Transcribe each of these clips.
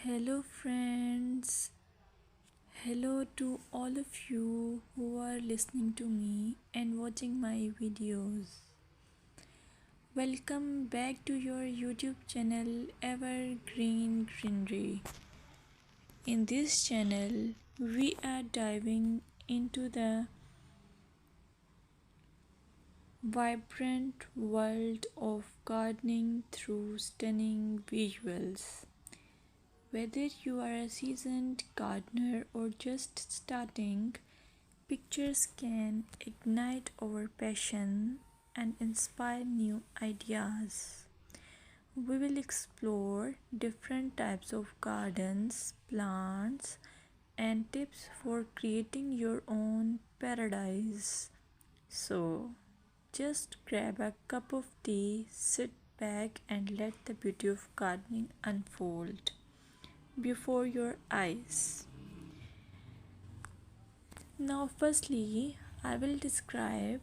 Hello, friends. Hello to all of you who are listening to me and watching my videos. Welcome back to your YouTube channel Evergreen Greenery. In this channel, we are diving into the vibrant world of gardening through stunning visuals. Whether you are a seasoned gardener or just starting, pictures can ignite our passion and inspire new ideas. We will explore different types of gardens, plants, and tips for creating your own paradise. So, just grab a cup of tea, sit back, and let the beauty of gardening unfold before your eyes. Now, firstly, I will describe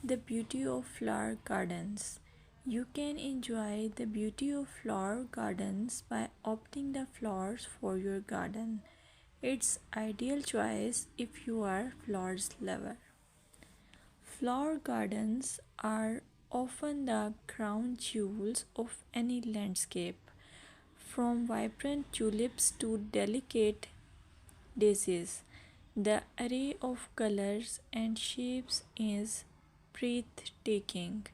the beauty of flower gardens. You can enjoy the beauty of flower gardens by opting the flowers for your garden. It's ideal choice if you are flowers lover. Flower gardens are often the crown jewels of any landscape, from vibrant tulips to delicate daisies. The array of colors and shapes is breathtaking.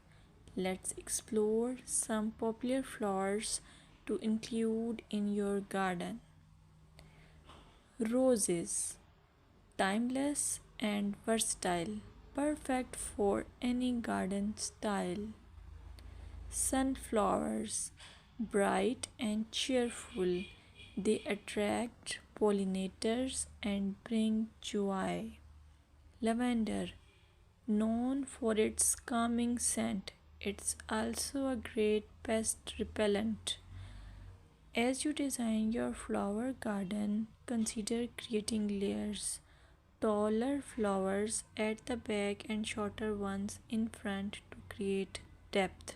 Let's explore some popular flowers to include in your garden. Roses, timeless and versatile, perfect for any garden style. Sunflowers, bright and cheerful, they attract pollinators and bring joy. Lavender, known for its calming scent, it's also a great pest repellent. As you design your flower garden, consider creating layers. Taller flowers at the back and shorter ones in front to create depth.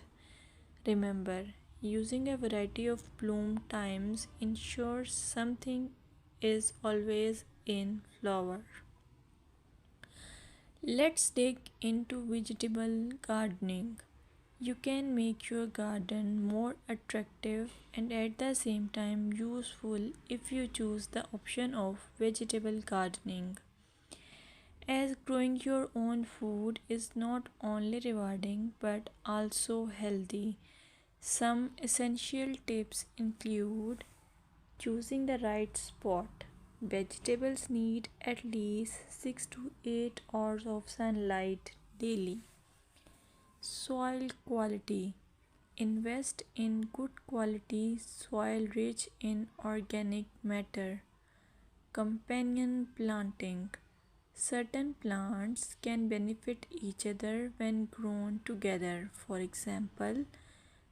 Remember, using a variety of bloom times ensures something is always in flower. Let's dig into vegetable gardening. You can make your garden more attractive and at the same time useful if you choose the option of vegetable gardening. As growing your own food is not only rewarding but also healthy. Some essential tips include choosing the right spot. Vegetables need at least 6 to 8 hours of sunlight daily. Soil quality. Invest in good quality soil rich in organic matter. Companion planting. Certain plants can benefit each other when grown together. For example,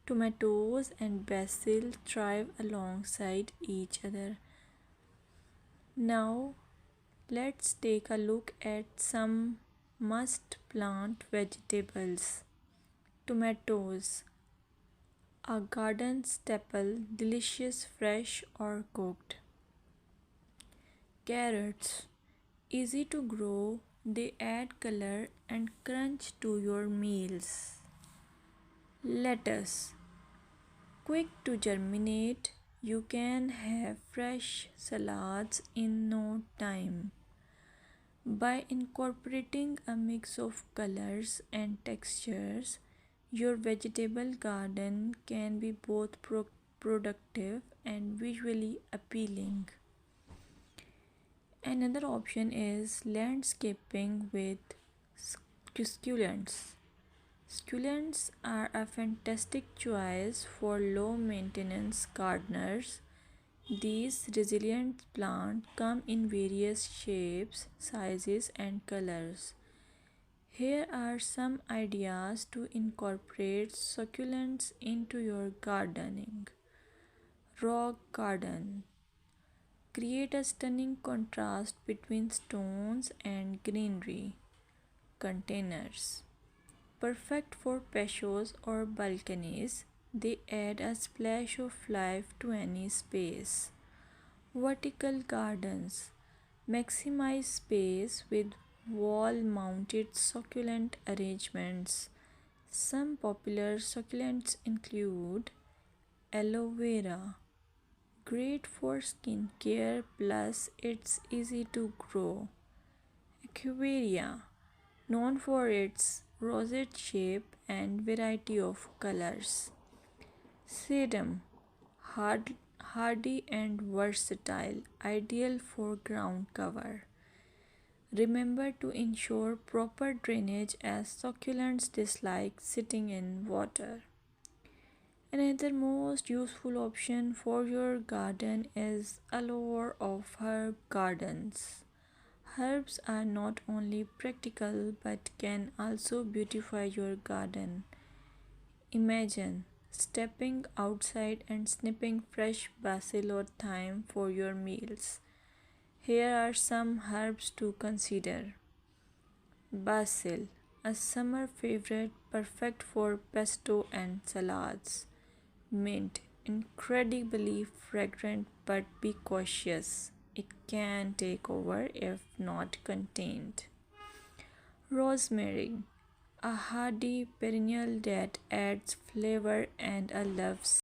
tomatoes and basil thrive alongside each other. Now, let's take a look at some must plant vegetables. Tomatoes, a garden staple, delicious fresh or cooked. Carrots, easy to grow, they add color and crunch to your meals. Lettuce, quick to germinate, you can have fresh salads in no time. By incorporating a mix of colors and textures, your vegetable garden can be both productive and visually appealing. Another option is landscaping with succulents. Succulents are a fantastic choice for low maintenance gardeners. These resilient plants come in various shapes, sizes, and colors. Here are some ideas to incorporate succulents into your gardening. Rock garden. Create a stunning contrast between stones and greenery. Containers. Perfect for patios or balconies, they add a splash of life to any space. Vertical gardens maximize space with wall mounted succulent arrangements. Some popular succulents include aloe vera, great for skin care plus it's easy to grow. Equivarium, known for its rosette shape and variety of colors. Sedum, hardy and versatile, ideal for ground cover. Remember to ensure proper drainage as succulents dislike sitting in water. Another most useful option for your garden is allure of herb gardens. Herbs are not only practical but can also beautify your garden. Imagine stepping outside and snipping fresh basil or thyme for your meals. Here are some herbs to consider. Basil, a summer favorite perfect for pesto and salads. Mint, incredibly fragrant but be cautious. It can take over if not contained. Rosemary, a hardy perennial that adds flavor and a love